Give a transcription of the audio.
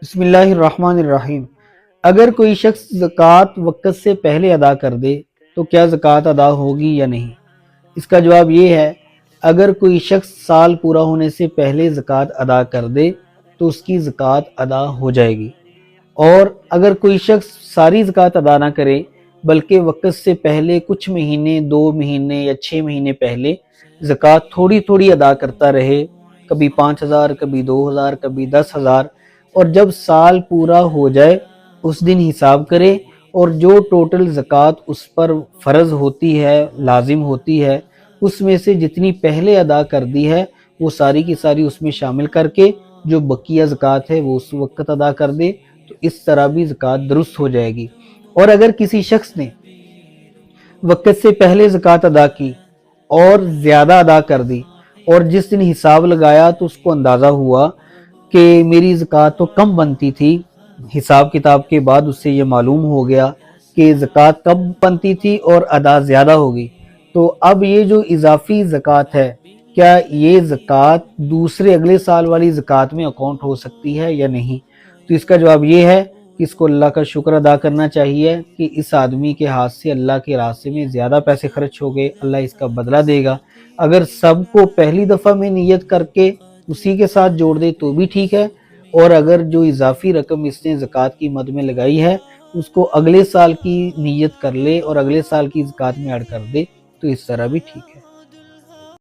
بسم اللہ الرحمن الرحیم۔ اگر کوئی شخص زکوٰۃ وقت سے پہلے ادا کر دے تو کیا زکوٰۃ ادا ہوگی یا نہیں؟ اس کا جواب یہ ہے، اگر کوئی شخص سال پورا ہونے سے پہلے زکوٰۃ ادا کر دے تو اس کی زکوٰۃ ادا ہو جائے گی، اور اگر کوئی شخص ساری زکوٰۃ ادا نہ کرے بلکہ وقت سے پہلے کچھ مہینے، 2 مہینے یا 6 مہینے پہلے زکوٰۃ تھوڑی تھوڑی ادا کرتا رہے، کبھی 5,000، کبھی 2,000، کبھی 10,000، اور جب سال پورا ہو جائے اس دن حساب کرے، اور جو ٹوٹل زکوٰۃ اس پر فرض ہوتی ہے، لازم ہوتی ہے، اس میں سے جتنی پہلے ادا کر دی ہے وہ ساری کی ساری اس میں شامل کر کے جو بقیہ زکوٰۃ ہے وہ اس وقت ادا کر دے، تو اس طرح بھی زکوٰۃ درست ہو جائے گی۔ اور اگر کسی شخص نے وقت سے پہلے زکوٰۃ ادا کی اور زیادہ ادا کر دی، اور جس دن حساب لگایا تو اس کو اندازہ ہوا کہ میری زکوٰۃ تو کم بنتی تھی، حساب کتاب کے بعد اس سے یہ معلوم ہو گیا کہ زکوٰۃ کم بنتی تھی اور ادا زیادہ ہوگی، تو اب یہ جو اضافی زکوٰۃ ہے، کیا یہ زکوٰۃ دوسرے اگلے سال والی زکوٰۃ میں اکاؤنٹ ہو سکتی ہے یا نہیں؟ تو اس کا جواب یہ ہے کہ اس کو اللہ کا شکر ادا کرنا چاہیے کہ اس آدمی کے ہاتھ سے اللہ کے راستے میں زیادہ پیسے خرچ ہو گئے، اللہ اس کا بدلہ دے گا۔ اگر سب کو پہلی دفعہ میں نیت کر کے اسی کے ساتھ جوڑ دے تو بھی ٹھیک ہے، اور اگر جو اضافی رقم اس نے زکوٰۃ کی مد میں لگائی ہے اس کو اگلے سال کی نیت کر لے اور اگلے سال کی زکوٰۃ میں ایڈ کر دے تو اس طرح بھی ٹھیک ہے۔